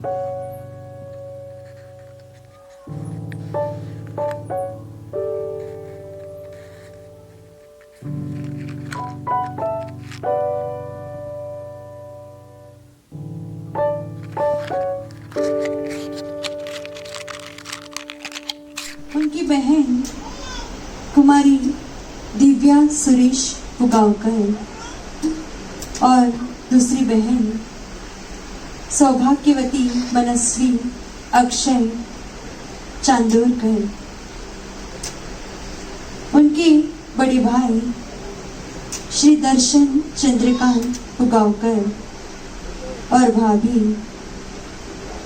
उनकी बहन कुमारी दिव्या सुरेश पुगावकर और दूसरी बहन सौभाग्यवती मनस्वी अक्षय चांदोरकर, उनके बड़े भाई श्री दर्शन चंद्रकांत पुगावकर और भाभी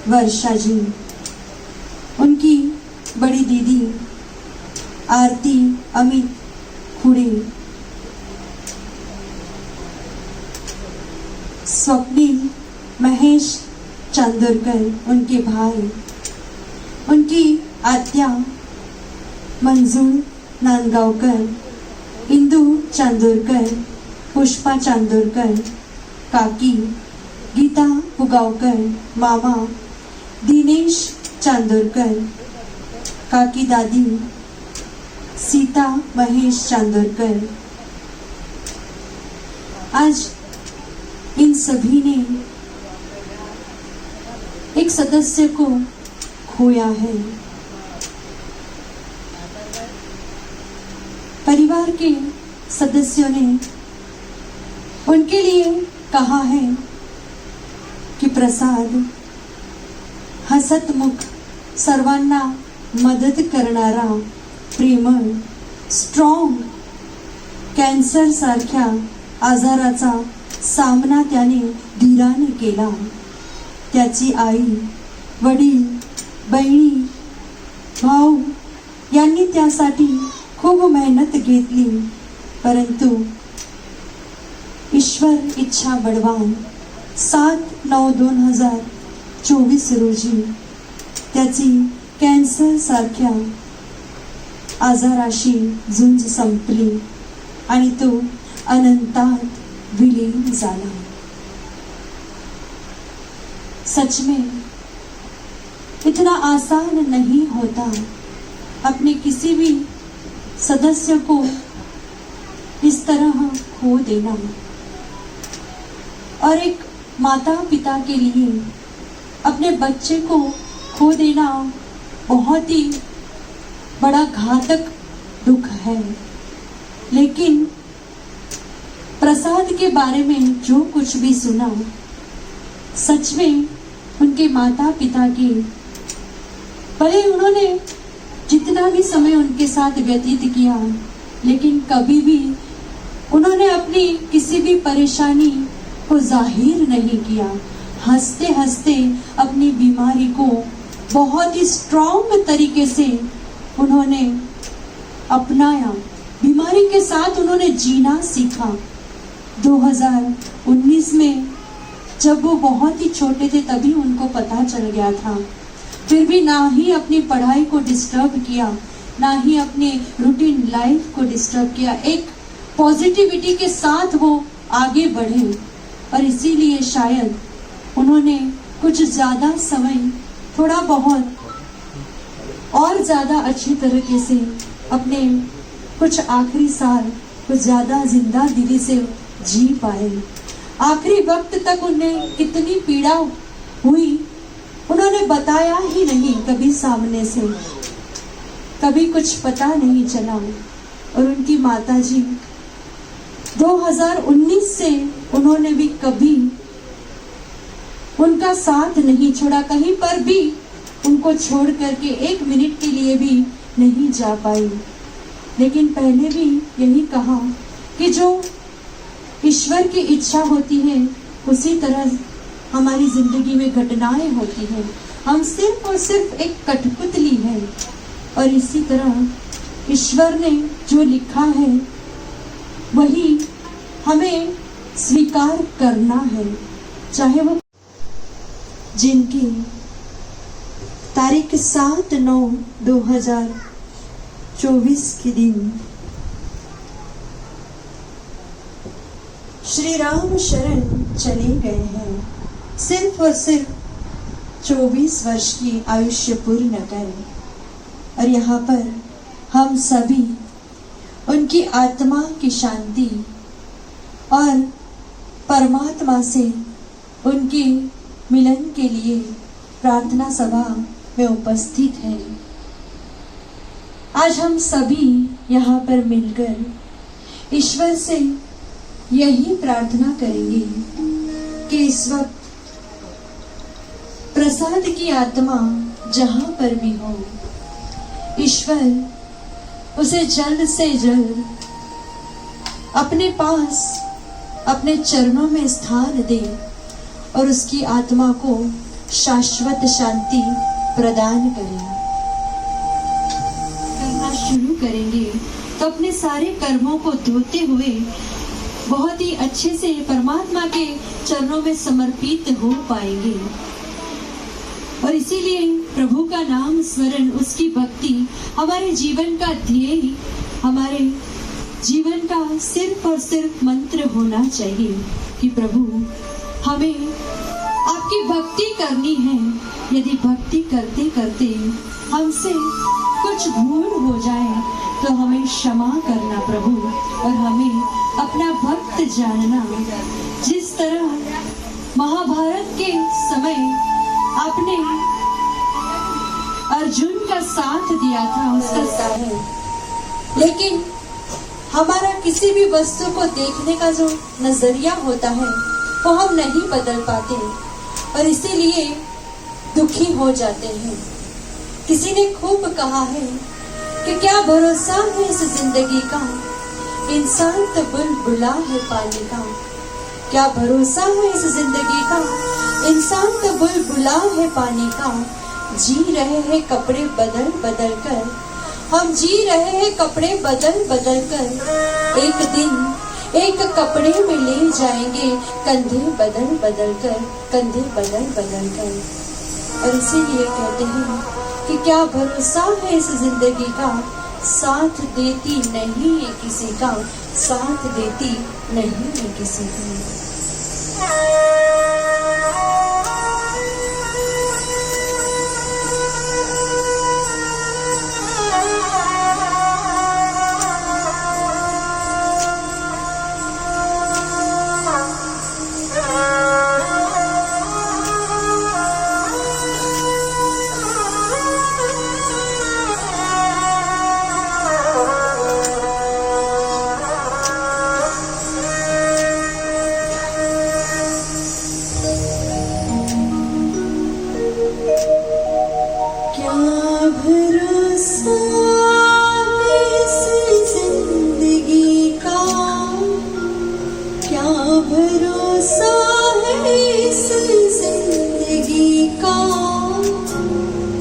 वर्षा जी, उनकी बड़ी दीदी आरती अमित खुड़े, स्वप्निल महेश चांदोरकर उनके भाई, उनकी आत्या मंजूर नांदगांवकर, इंदू चांदोरकर, पुष्पा चांदोरकर, काकी गीता पुगावकर, मामा दिनेश चांदोरकर, काकी दादी सीता महेश चांदोरकर। आज इन सभी ने एक सदस्य को खोया है। परिवार के सदस्यों ने उनके लिए कहा है कि प्रसाद हसतमुख, सर्वांना मदत करणारा, प्रेमळ, स्ट्रॉंग, कॅन्सर सारख्या आजाराचा सामना त्याने धीराने केला। त्याची आई, वडील, बहिणी, भाऊ यांनी त्यासाठी खूप मेहनत घेतली, परंतु ईश्वर इच्छा बळवान 7/9/2024 रोजी त्याची कॅन्सर सारख्या आजाराशी झुंज संपली आणि तो अनंतात विलीन झाला। सच में इतना आसान नहीं होता अपने किसी भी सदस्य को इस तरह खो देना, और एक माता पिता के लिए अपने बच्चे को खो देना बहुत ही बड़ा घातक दुख है। लेकिन प्रसाद के बारे में जो कुछ भी सुना, सच में उनके माता पिता की, भले उन्होंने जितना भी समय उनके साथ व्यतीत किया, लेकिन कभी भी उन्होंने अपनी किसी भी परेशानी को जाहिर नहीं किया। हंसते हंसते अपनी बीमारी को बहुत ही स्ट्रॉन्ग तरीके से उन्होंने अपनाया, बीमारी के साथ उन्होंने जीना सीखा। 2019 में जब वो बहुत ही छोटे थे तभी उनको पता चल गया था, फिर भी ना ही अपनी पढ़ाई को डिस्टर्ब किया, ना ही अपने रूटीन लाइफ को डिस्टर्ब किया। एक पॉजिटिविटी के साथ वो आगे बढ़े, और इसीलिए शायद उन्होंने कुछ ज्यादा समय, थोड़ा बहुत और ज्यादा अच्छी तरीके से अपने कुछ आखिरी साल कुछ ज्यादा जिंदा दिली से जी पाए। आखिरी वक्त तक उन्हें कितनी पीड़ा हुई उन्होंने बताया ही नहीं, कभी सामने से, कभी कुछ पता नहीं चला। और उनकी माताजी 2019 से उन्होंने भी कभी उनका साथ नहीं छोड़ा, कहीं पर भी उनको छोड़ करके 1 मिनट के लिए भी नहीं जा पाई। लेकिन पहले भी यही कहा कि जो ईश्वर की इच्छा होती है उसी तरह हमारी जिंदगी में घटनाएं होती हैं। हम सिर्फ और सिर्फ एक कठपुतली है, और इसी तरह ईश्वर ने जो लिखा है वही हमें स्वीकार करना है, चाहे वो जिनकी तारीख 7/9/2024 के दिन श्री राम शरण चले गए हैं। सिर्फ और सिर्फ 24 वर्ष की आयुष्य पूर्ण करें। और यहाँ पर हम सभी उनकी आत्मा की शांति और परमात्मा से उनके मिलन के लिए प्रार्थना सभा में उपस्थित हैं। आज हम सभी यहाँ पर मिलकर ईश्वर से यही प्रार्थना करेंगे कि इस वक्त प्रसाद की आत्मा जहां पर भी हो, ईश्वर उसे जल्द से जल्द अपने पास अपने चरणों में स्थान दे और उसकी आत्मा को शाश्वत शांति प्रदान करे। करना शुरू करेंगे तो अपने सारे कर्मों को धोते हुए बहुत ही अच्छे से परमात्मा के चरणों में समर्पित हो पाएंगे। और इसीलिए प्रभु का नाम स्मरण, उसकी भक्ति हमारे जीवन का ध्येय, हमारे जीवन का सिर्फ और सिर्फ मंत्र होना चाहिए कि प्रभु हमें आपकी भक्ति करनी है। यदि भक्ति करते करते हमसे कुछ भूल हो जाए तो हमें क्षमा करना प्रभु, और हमें अपना भक्त जानना। जिस तरह महाभारत के समय आपने अर्जुन का साथ दिया था, उसका साथ है, लेकिन हमारा किसी भी वस्तु को देखने का जो नजरिया होता है वो हम नहीं बदल पाते और इसीलिए दुखी हो जाते हैं। किसी ने खूब कहा है कि क्या भरोसा है इस जिंदगी का, इंसान तो बुलबुला है पानी का। क्या भरोसा है इस जिंदगी का, इंसान तो बुलबुला है पानी का। जी रहे हैं कपड़े बदल बदल कर, हम जी रहे हैं कपड़े बदल बदल कर। एक दिन एक कपड़े में ले जाएंगे कंधे बदल बदल कर, कंधे बदल बदल कर। और इसीलिए कहते हैं कि क्या भरोसा है इस जिंदगी का, साथ देती नहीं है किसी का, साथ देती नहीं है किसी का।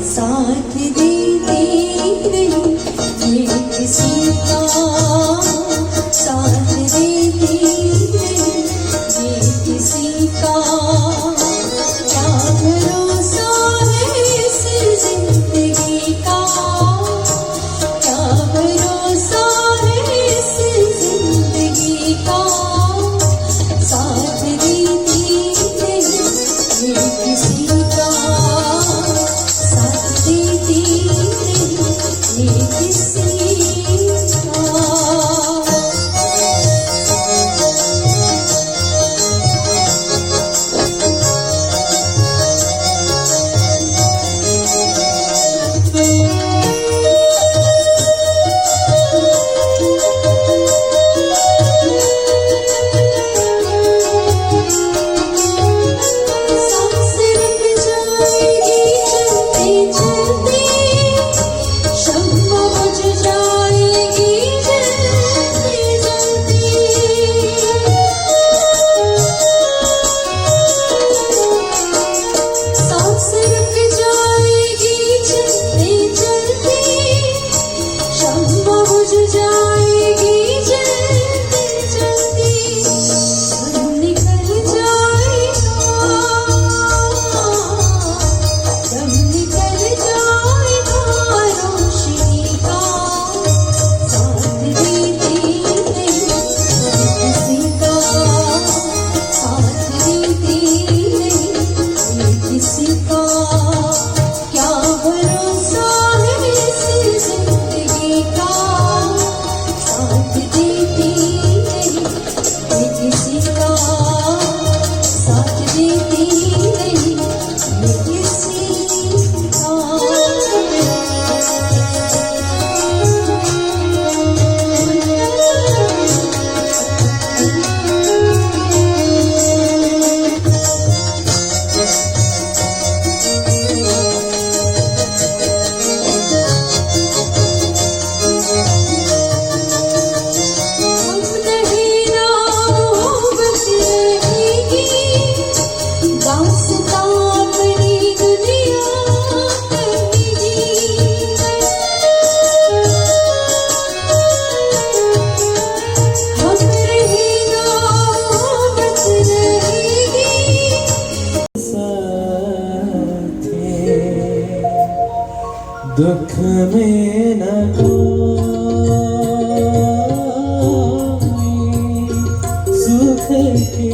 साथ देती नहीं ये किसी का, साथ देती नहीं ये किसी का। क्या भरोसा है इस जिंदगी का, क्या भरोसा है इस जिंदगी का। साथ देती नहीं ये किसी का, साथ देती दुख में न कोई सुख के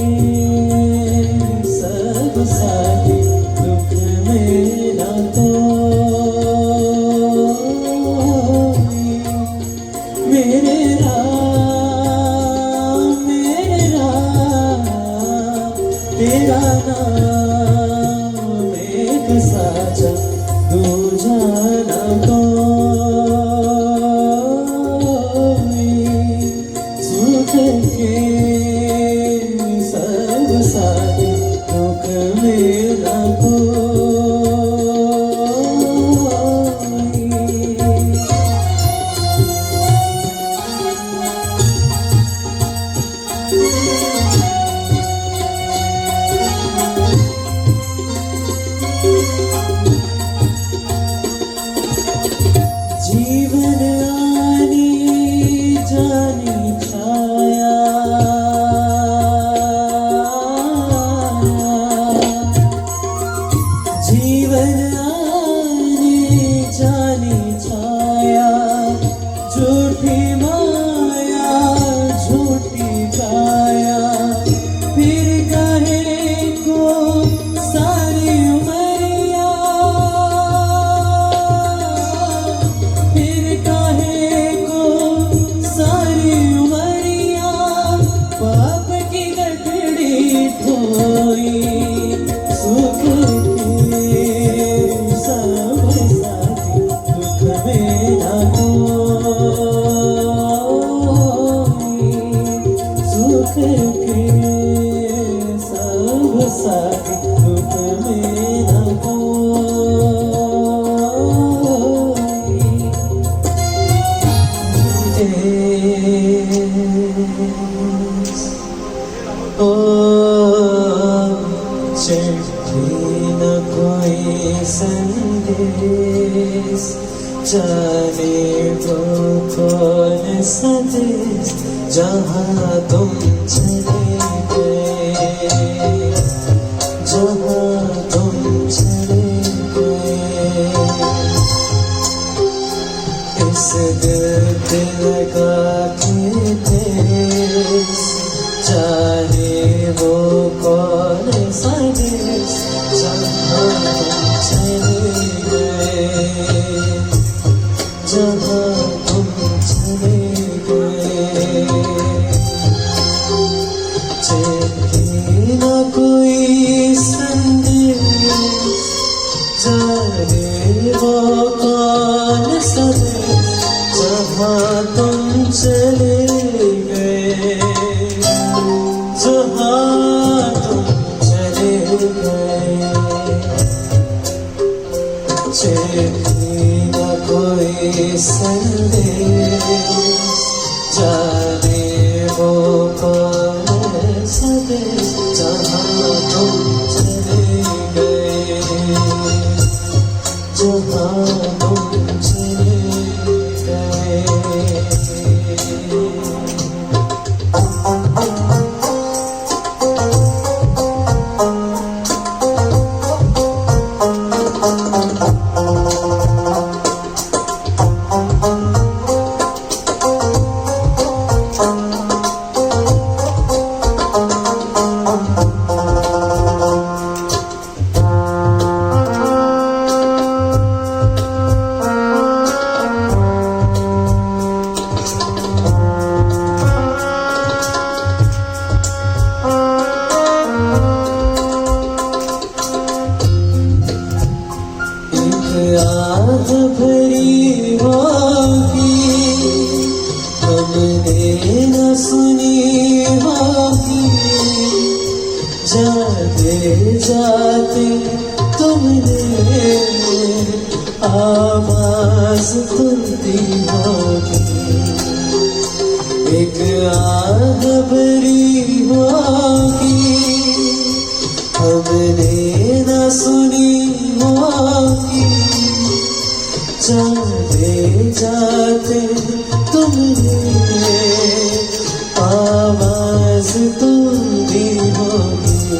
सब साथी, दुख में न कोई मेरे राम तेरा नाम एक साचा दूजा न कोई सुख के सब साथी, दुख में न कोई। जीवन आनी जानी छाया, जीवन आनी जानी छाया, झूठी माया झूठी काया, फिर कहे को सारी उमरिया, फिर काहे को सारी उमरिया, पाप की गठड़ी ढोई, सुख के सब साथी, दुख में न कोई सुख के सब साथी, दुख में न कोई। ओ चिट्ठी न कोई संदेश, जाने वो कौन संदेश, जहाँ तुम चले गए, जहाँ तुम चले गए। इस दिल पे लगा के देश, जाने वो कौन सा देश, जहाँ तुम चले गए, जहाँ तुम चले गए। चिट्ठी न कोई संदेश, जाने वो कौन सा देश, जहाँ तुम चले गए, जहाँ तुम चले गए। चिट्ठी न कोई संदेश, जाने वो कौन सा देश, जहाँ तुम चले गए, जहाँ तुम चले गए। याद भरी होगी हमने न सुनी होगी, जाते जाते तुमने आवाज सुनती होगी। एक याद भरी होगी हमने न सुनी होगी, जाते जाते तुमने आवाज तुमने होगी।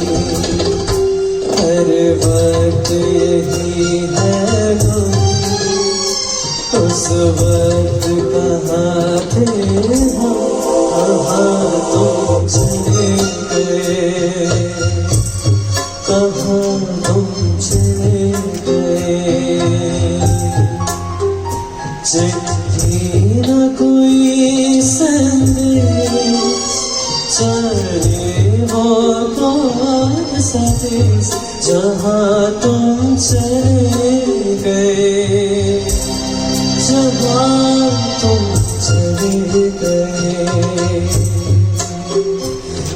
हर वक्त यही है गए। चिट्ठी न कोई संदेश, चले वो कौन सा देश जहाँ तुम चले गए, जहाँ तुम चले गए।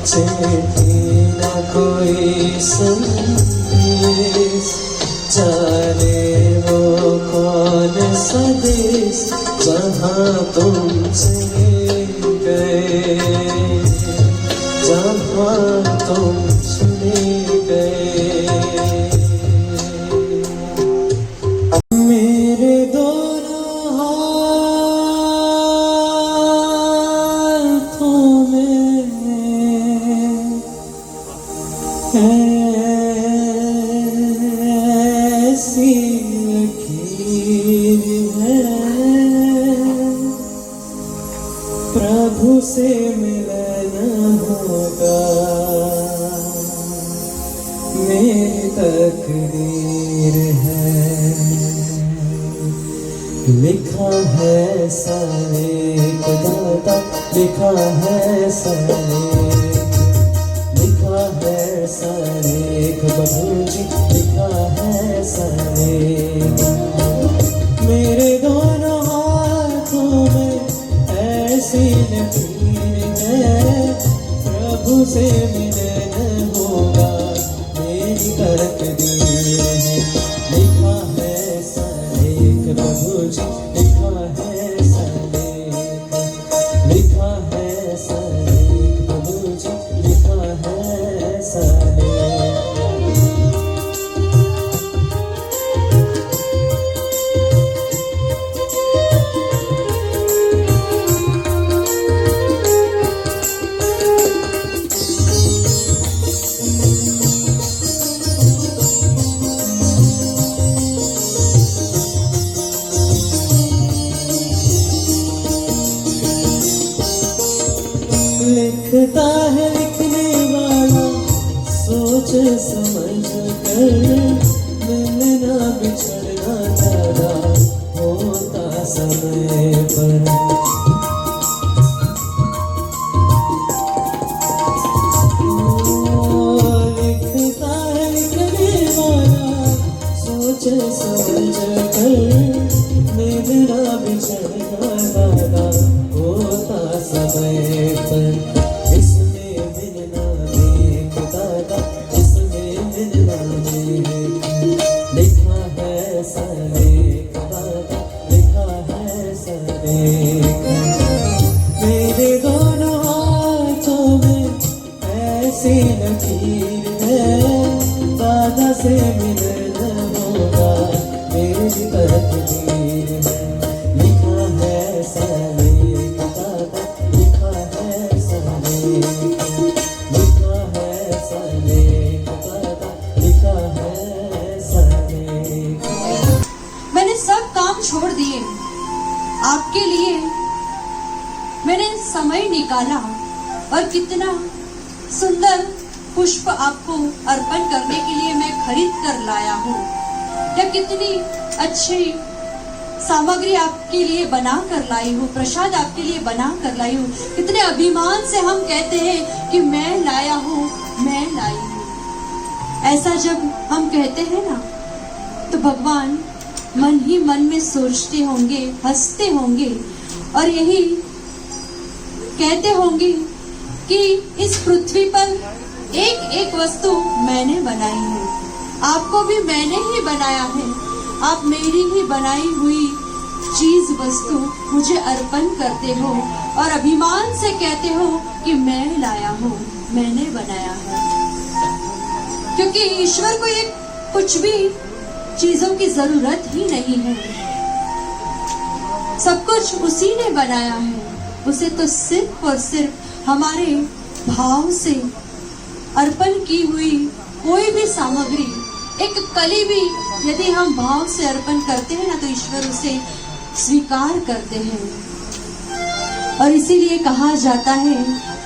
चिट्ठी न कोई संदेश, चले वो कौन सा देश जहाँ तुम चले गए, जहाँ तुम चले गए। मेरे दोनों हाथों में ऐसी लकीर है, प्रभु से मिलना होगा, मेरी तकदीर है। लिखा है सारे दाता, लिखा है सारे, लिखा है सारे प्रभु जी, लिखा है सारे। मेरे दोनों हाथों में ऐसी लकीर है, प्रभु से मिलना होगा, मेरी तकदीर है। लिखा है सारे प्रभु जी, लिखा है सारे, लिखा है सारे प्रभु जी, लिखा है सारे। लिखता है लिखने वाला सोच समझ कर, मिलना बिछड़ना ज्यादा होता समय पर। लिखता है लिखने वाला सोच समझ कर, मिलना बिछड़ना ज्यादा होता समय पर। इसमें मिलना देखता था, इसमें मिलना लिखा है सारे दाता, लिखा है सारे। मेरे दोनों हाथों में ऐसी लकीर है, दादा से मिलना होगा, मेरी तकदीर है। लिखा है सारे दाता, लिखा है सारे, लिखा है सारे दाता, लिखा है सारे। मैंने सब काम छोड़ दिए आपके लिए, मैंने समय निकाला और कितना सुंदर पुष्प आपको अर्पण करने के लिए मैं खरीद कर लाया हूँ, या कितनी अच्छी सामग्री आपके लिए बना कर लाई हूँ, प्रसाद आपके लिए बना कर लाई हूँ। कितने अभिमान से हम कहते हैं कि मैं लाया हूँ, मैं लाई हूँ। ऐसा जब हम कहते हैं ना, तो भगवान मन ही मन में सोचते होंगे, हंसते होंगे और यही कहते होंगे कि इस पृथ्वी पर एक एक वस्तु मैंने बनाई है, आपको भी मैंने ही बनाया है। आप मेरी ही बनाई हुई चीज वस्तु मुझे अर्पण करते हो और अभिमान से कहते हो कि मैं लाया हूँ, मैंने बनाया है। क्योंकि ईश्वर को ये कुछ भी चीजों की जरूरत ही नहीं है, सब कुछ उसी ने बनाया है। उसे तो सिर्फ और सिर्फ हमारे भाव से अर्पण की हुई कोई भी सामग्री, एक कली भी यदि हम भाव से अर्पण करते हैं ना, तो ईश्वर उसे स्वीकार करते हैं। और इसीलिए कहा जाता है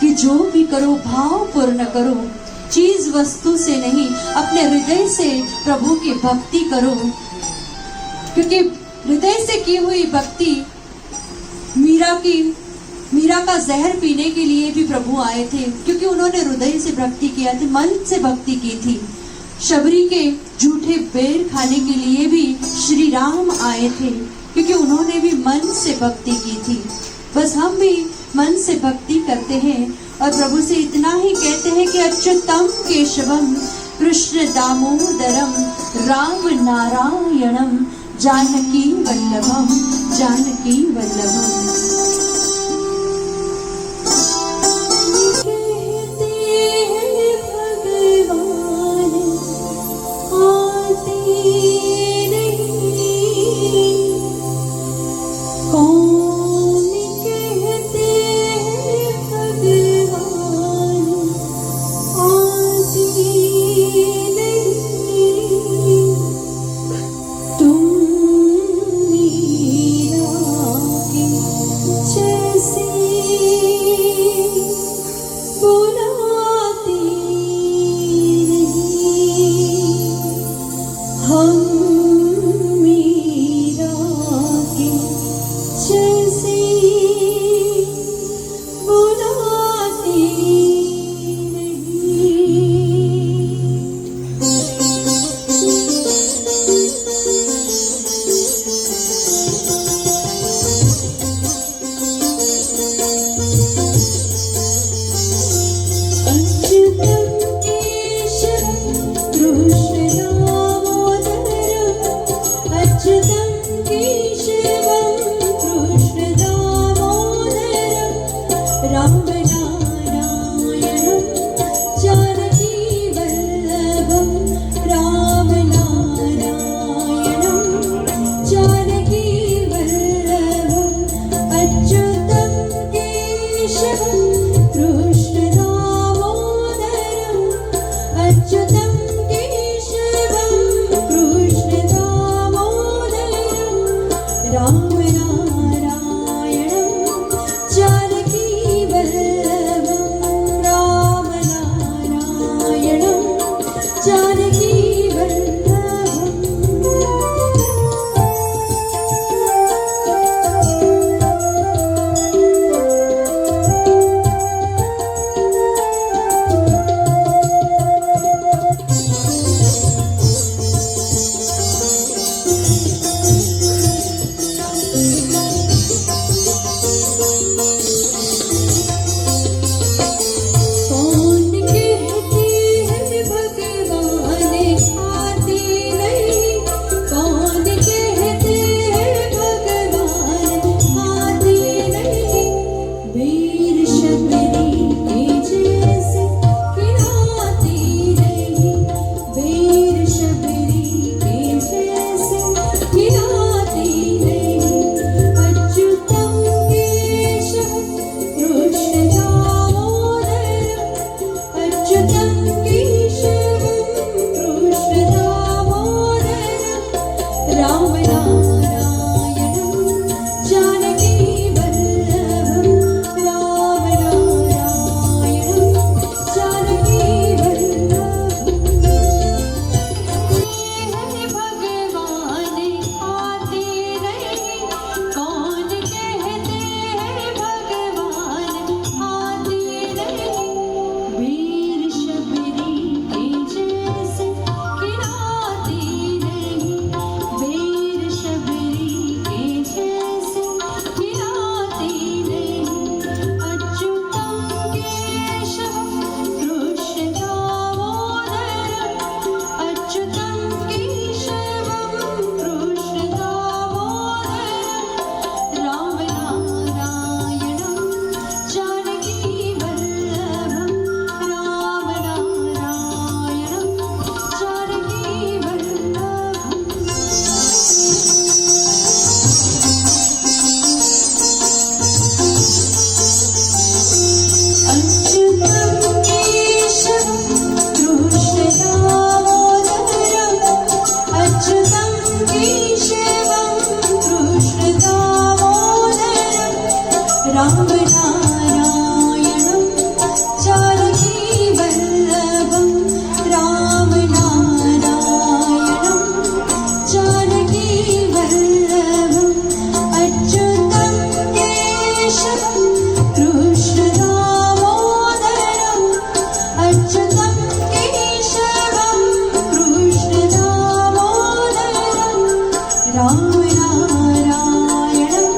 कि जो भी करो भाव पूर्ण करो, चीज वस्तु से नहीं, अपने हृदय से प्रभु की भक्ति करो, क्योंकि हृदय से की हुई भक्ति मीरा का जहर पीने के लिए भी प्रभु आए थे, क्योंकि उन्होंने हृदय से भक्ति किया था, मन से भक्ति की थी। शबरी के झूठे बेर खाने के लिए भी श्री राम आए थे, क्योंकि उन्होंने भी मन से भक्ति की थी। बस हम भी मन से भक्ति करते हैं और प्रभु से इतना ही कहते हैं कि अच्युतम केशवम कृष्ण दामोदरम राम नारायणम जानकी वल्लभम, जानकी वल्लभम। राम नारायणं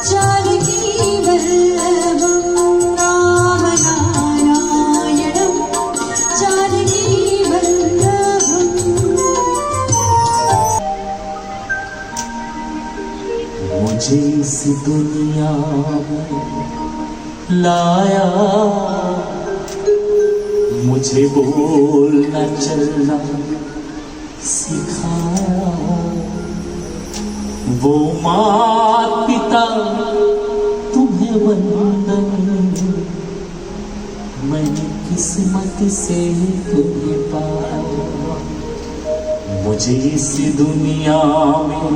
जानकी वल्लभं राम नारायणं जानकी वल्लभं। मुझे इस दुनिया में लाया, मुझे बोलना चलना सिखाया। वो माता पिता तुम्हें वंदन, मैंने किस्मत से तुम्हें पाया। मुझे इस दुनिया में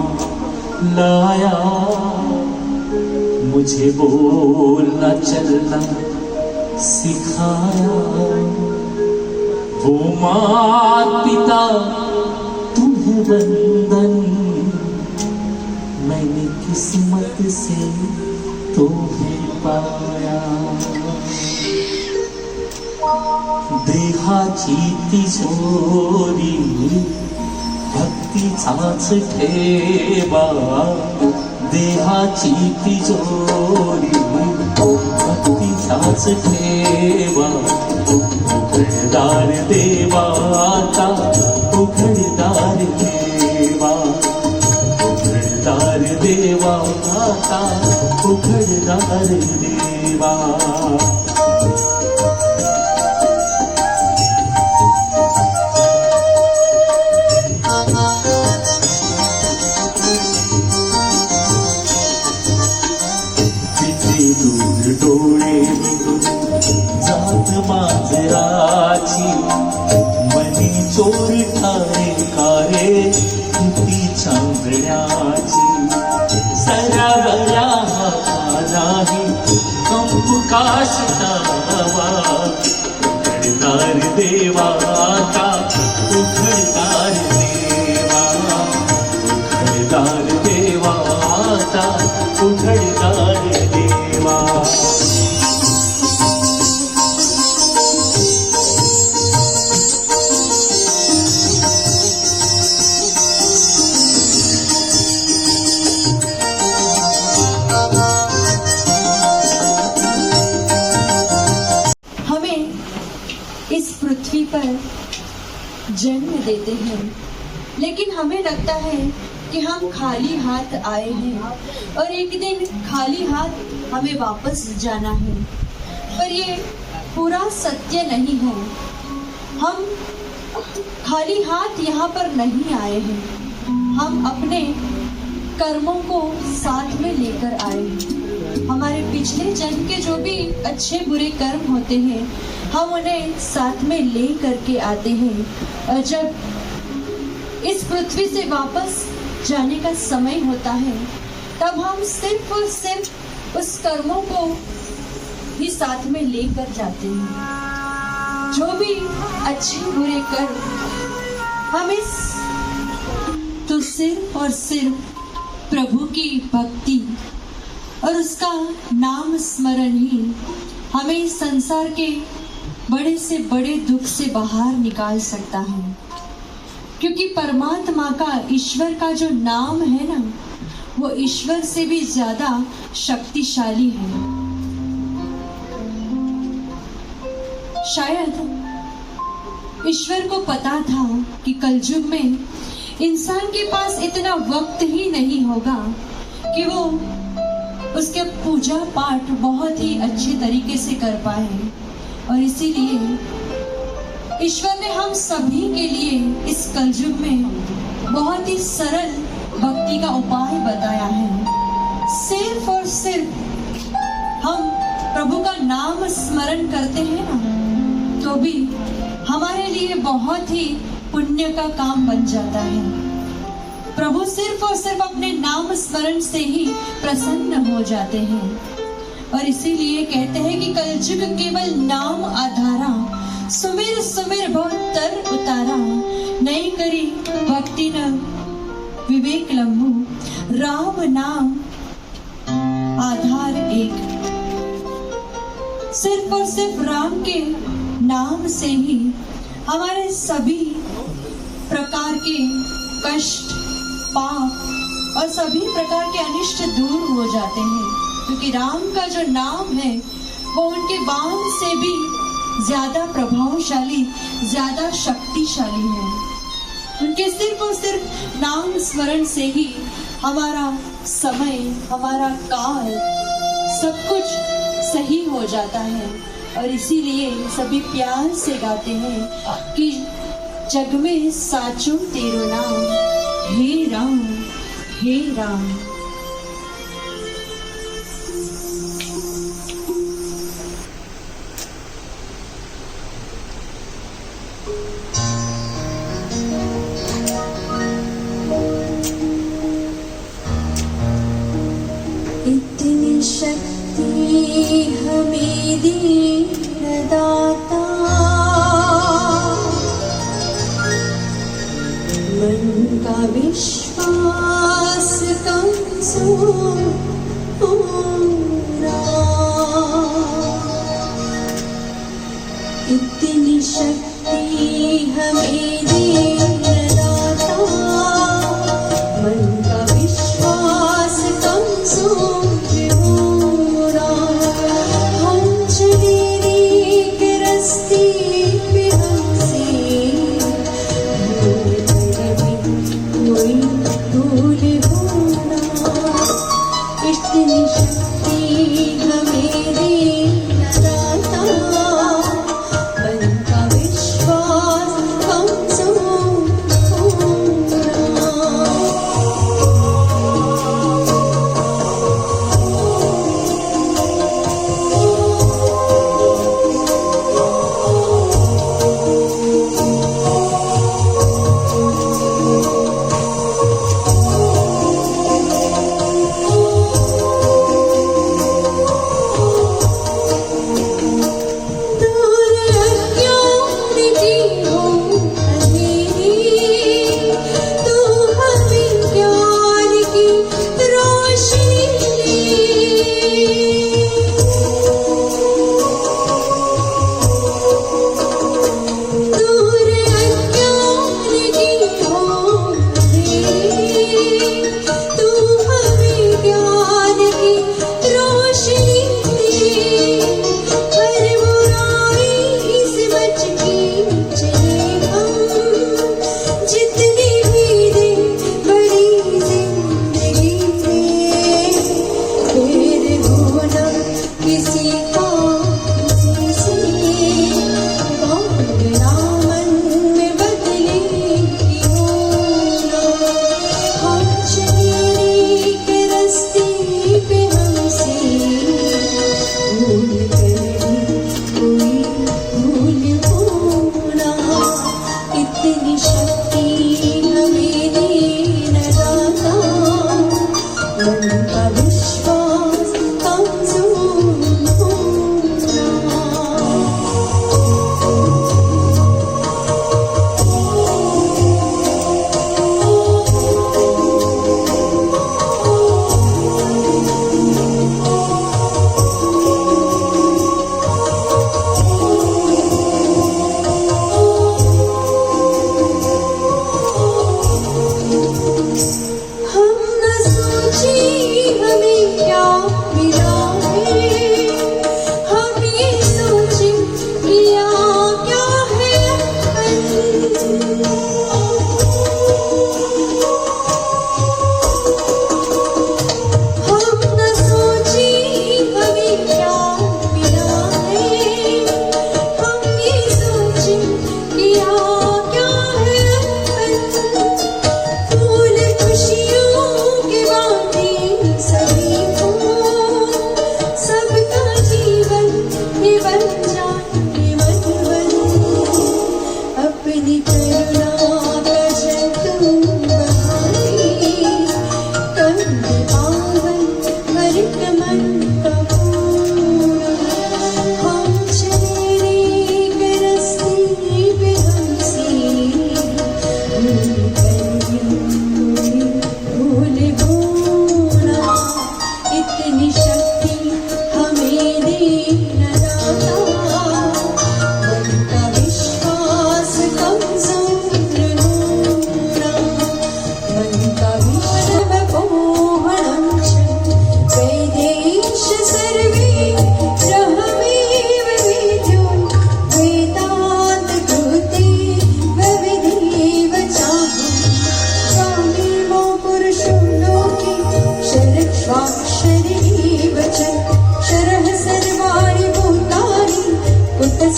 लाया, मुझे बोलना चलना सिखाया। वो माता पिता तुम्हें वंदन, मैंने किस्मत से तुम्हें पाया। देहाची तिजोरी भक्तीचाच ठेवा, देहाची तिजोरी भक्तीचाच ठेवा। उघडदार देवाचा उघडदार देवा, उघडदार देवाचा उघडदार देवा। दूर डोळे जात मांजराची, मनी चोर ठारे कारे किती चांदण्याची। सरावया नाही कंप काशितावा, उघडदार देवाचा उघडदार देवा, उघडदार देवाचा उघडदार देवा। हमें इस पृथ्वी पर जन्म देते हैं, लेकिन हमें लगता है कि हम खाली हाथ आए हैं और एक दिन खाली हाथ हमें वापस जाना है। पर ये पूरा सत्य नहीं है। हम खाली हाथ यहाँ पर नहीं आए हैं, हम अपने कर्मों को साथ में लेकर आए हैं। हमारे पिछले जन्म के जो भी अच्छे बुरे कर्म होते हैं, हम उन्हें साथ में ले करके आते हैं। और जब इस पृथ्वी से वापस जाने का समय होता है, तब हम सिर्फ और सिर्फ उस कर्मों को ही साथ में लेकर जाते हैं। जो भी अच्छे बुरे कर्म हमें तो सिर्फ और सिर्फ प्रभु की भक्ति और उसका नाम स्मरण ही हमें इस संसार के बड़े से बड़े दुख से बाहर निकाल सकता है। क्योंकि परमात्मा का, ईश्वर का जो नाम है ना, वो ईश्वर से भी ज्यादा शक्तिशाली है। शायद ईश्वर को पता था कि कलयुग में इंसान के पास इतना वक्त ही नहीं होगा कि वो उसके पूजा पाठ बहुत ही अच्छे तरीके से कर पाए। और इसीलिए ईश्वर ने हम सभी के लिए इस कलयुग में बहुत ही सरल भक्ति का उपाय बताया है। सिर्फ और सिर्फ हम प्रभु का नाम स्मरण करते हैं ना, तो भी हमारे लिए बहुत ही पुण्य का काम बन जाता है। प्रभु सिर्फ और सिर्फ अपने नाम स्मरण से ही प्रसन्न हो जाते हैं। और इसीलिए कहते हैं कि कलयुग केवल नाम आधारा, सुमिर सुमिर बहुत तर उतारा। नहीं करी भक्ति न विवेक लंबू, राम नाम आधार एक। सिर्फ और सिर्फ राम के नाम से ही हमारे सभी प्रकार के कष्ट, पाप, और सभी प्रकार के अनिष्ट दूर हो जाते हैं, क्योंकि राम का जो नाम है वो उनके बाण से भी ज्यादा प्रभावशाली, ज्यादा शक्तिशाली है। उनके सिर्फ और सिर्फ नाम स्मरण से ही हमारा समय, हमारा काल, सब कुछ सही हो जाता है। और इसीलिए सभी प्यार से गाते हैं कि जग में साचो तेरो नाम, हे राम, हे राम। इतनी शक्ति हमें दीन दाता, मन का विश्वास कमजोर हो रहा। इतनी शक्ति हमें दीन दाता, मन का विश्वास कमजोर हो रहा। हम चलेरी के रस्ते पे हमसे भूल कर भी कोई भूल होना। इतनी शक्ति हमें दीन दाता, मन का विश्वास कमजोर हो रहा। दूर अज्ञान की हो अंधेरी, तू हमें ज्ञान की रोशनी दूर अज्ञान की हो अंधेरी, तू हमें ज्ञान की रोशनी हर बुराई से बच के चले हम, जितनी भी दे बड़ी जिंदगी में। फिर होना किसी का किसी से, भावना मन में बदले की होना। हम चलेरी के रस्ते पे हमसे भूल कर भी कोई भूल होना। इतनी शक्ति हमें दीन दाता, मन का विश्वास कमजोर होना। हम न सोचे हमें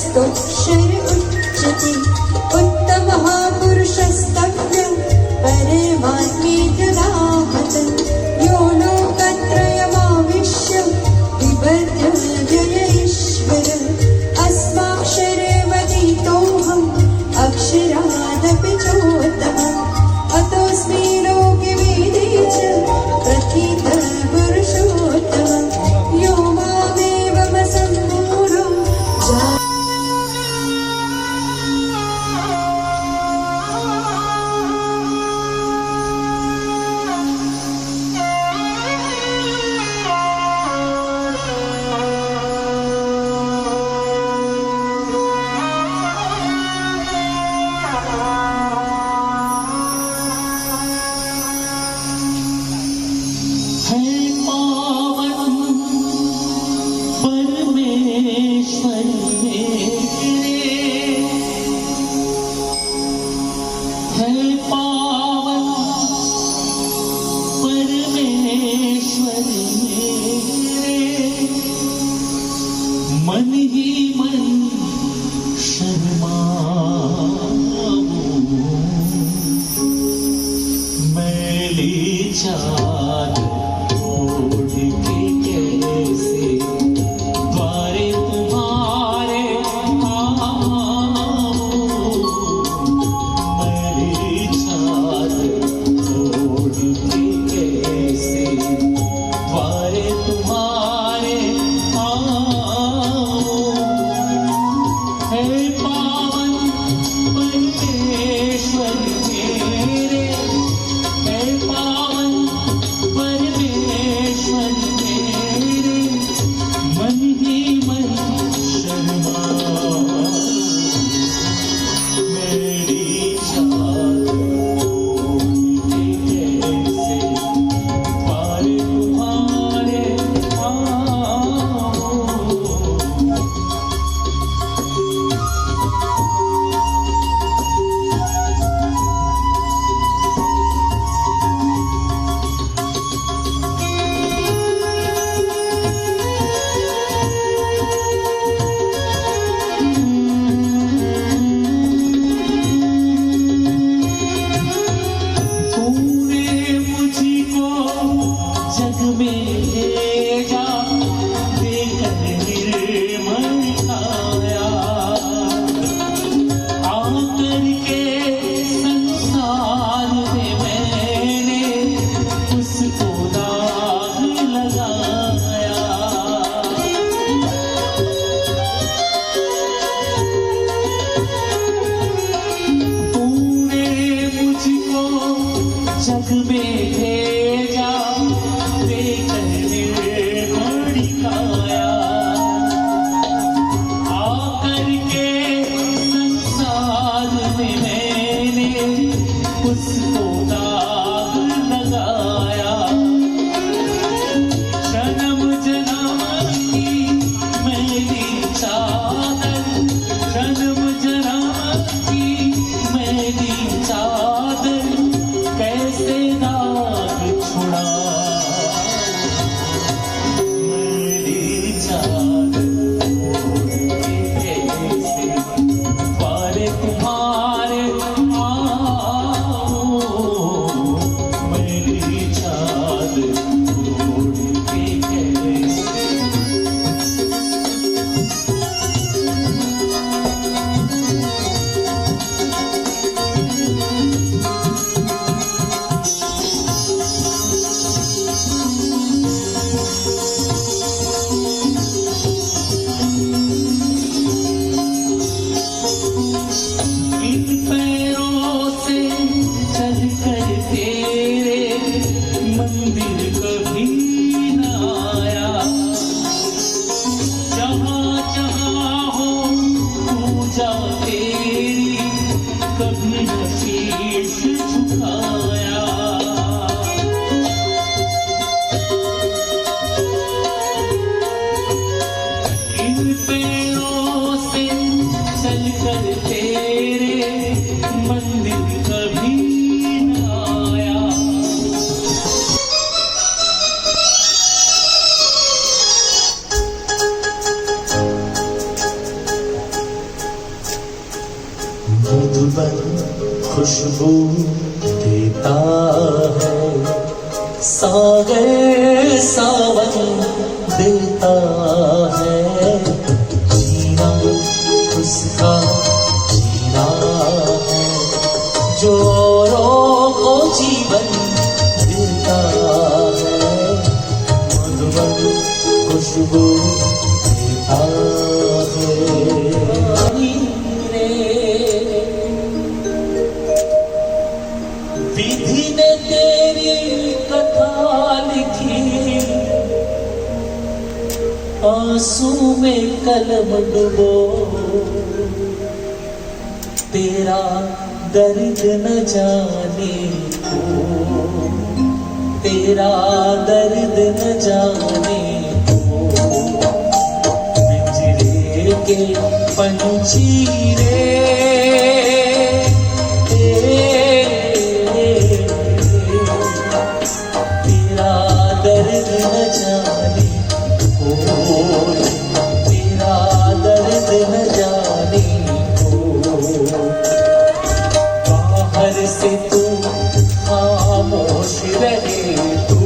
स्तोक्षर उच्यते उत्तमः पुरुषस्तव्य परमात्मेत्यदाहत यो लोकत्रयमाविश्य बिभर्त्य जय ईश्वर अस्माक्षरे वदितोऽहम् अक्षरादपि चोत्तमम् अतोऽस्मि लोके वेदे च प्रथितः पुरुषोत्तमम् यो मामेवमसम्मूढो मन ही मन शर्माऊं मैली चादर ओढ़ के कैसे द्वारे तुम्हारे आऊं मैली चादर ओढ़ के कैसे द्वारे तुम्हारे हे पावन परमेश्वर मेरे हे पावन परमेश्वर मेरे मन ही मन शर्माऊं मेरी चादर ओढ़ के कैसे द्वारे तुम्हारे आऊं तूने मुझको जग में भेजा देकर निर्मल काया आकर के संसार में मैंने उसको दाग लगाया तूने मुझको जग में भेजा देकर निर्मल काया आकर के संसार में मैंने उसको दाग लगाया जन्म जन्म की मेरी चादर जन्म जन्म की मेरी चादर कैसे दाग छुड़ा मेरी चादर ओढ़ के कैसे द्वारे तुम्हारे आऊं मेरी चादर ओढ़ के कैसे इन पैरों से चलकर तेरे मंदिर कभी न आया जहाँ जहाँ हो पूजा तेरी कभी न शीश झुकाया इन पैरों से चलकर तेरे मंदिर कभी न आया खुशबू देता है, सागर सावन देता है, जीना उसका जीना है, जो औरों को जीवन देता है, मधुर खुशबू देता है। विधि ने तेरी कथा लिखी, आंसू में कलम डुबो, तेरा दर्द न जाने को, तेरा दर्द न जाने को, पिंजरे के पंछी रे, तेरा दर्द न जाने को, तेरा दर्द न जाने को, बाहर से तू खामोश रहे, तू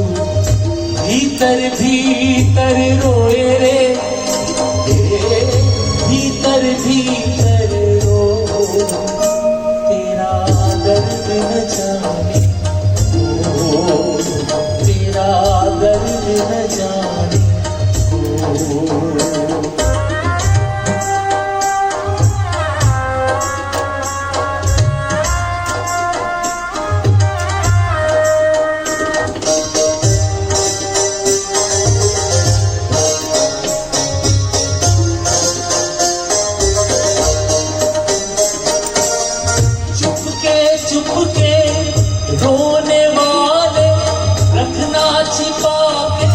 भीतर भीतर रोए रे, भीतर भीतर रो, तेरा दर्द न जाने को, तेरा दर्द न जाने को। चुपके रोने वाले रखना छिपा के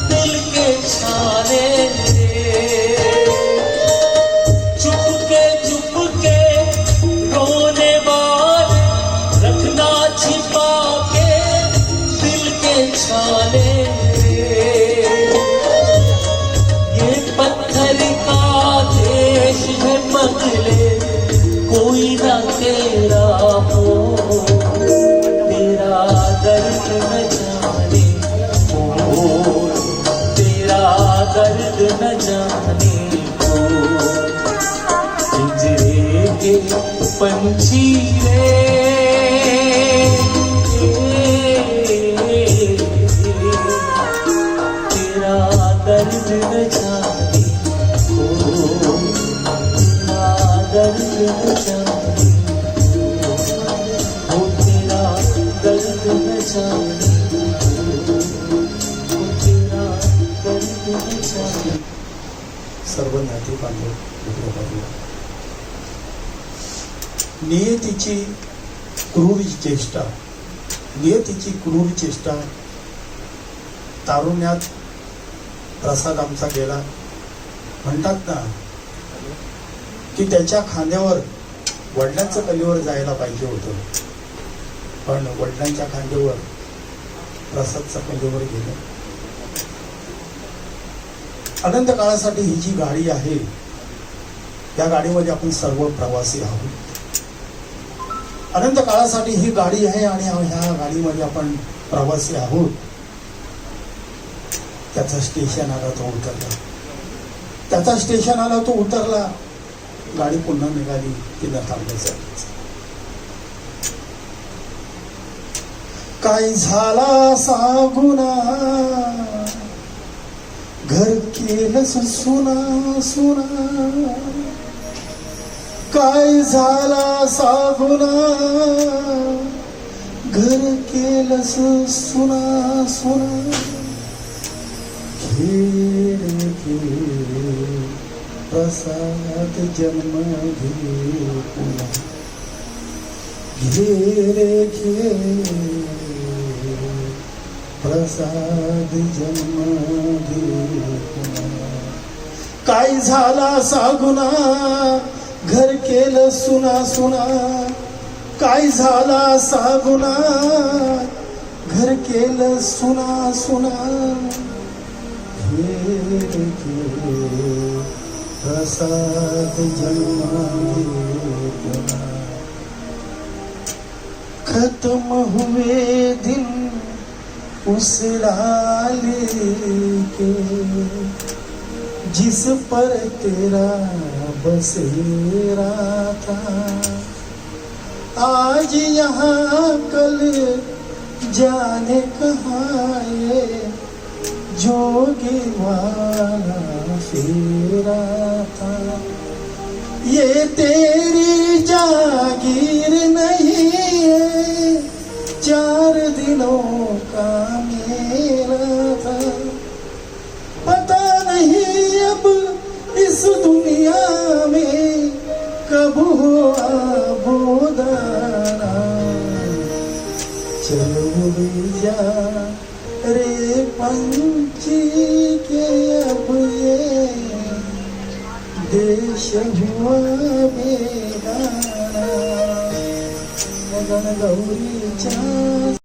दिल के छाने रे, चुपके रोने वाले रखना छिपा के दिल के छाने रे, ये पत्थर का देश है पगले, कोई ना तेरा हो, तेरा दर्द न जाने को, तेरा दर्द न जाने को, पिंजरे के पंछी रे, तेरा दर्द न जाने को, दर्द न जाने को, तेरा दर्द न जाने को, तेरा दर्द न जाने। सर्व ज्ञाती बांधव मित्रभांडव, नियतीची क्रूर चेष्टा, नियतीची क्रूर चेष्टा, तारुण्यात प्रसाद आमचा गेला. म्हणतात ना की त्याच्या खांद्यावर वडिलांच्या कलीवर जायला पाहिजे होतं, पण वडिलांच्या खांद्यावर प्रसादच्या कलीवर गेलं. अनंत काळासाठी ही जी गाडी आहे, या गाडीमध्ये आपण सर्व प्रवासी आहोत. अनंत काळासाठी ही गाडी आहे आणि ह्या गाडीमध्ये आपण प्रवासी आहोत. त्याचा स्टेशन आला तो उतरला, त्याचा स्टेशन आला तो उतरला, गाडी पुन्हा निघाली की न थांबायचं. काय झाला सागुना घर केलंस सुना सुना, काय झाला सागुना घर केलंस सुना सुना, घेर घे प्रसाद जन्म घे पुन्हा, घेर घे प्रसाद जन्म घे पुन्हा. काय झाला सागुना घर केलं सुना सुना, काय झाला सागुना घर केलं सुना सुना, घेर घे प्रसाद जन्म घे पुन्हा. खत्म हुए दिन उस लाली के जिस पर तेरा बसेरा था। आज यहाँ कल जाने कहाँ ये जोगी वाला फेरा था। ये तेरी जागीर नहीं है, 4 दिनों का मेरा था। पता नहीं अब इस दुनिया में कब हुआ बोदाना। चल उड़ जा रे पंछी के अब ये देश हुआ बेगाना। गण गौरी चा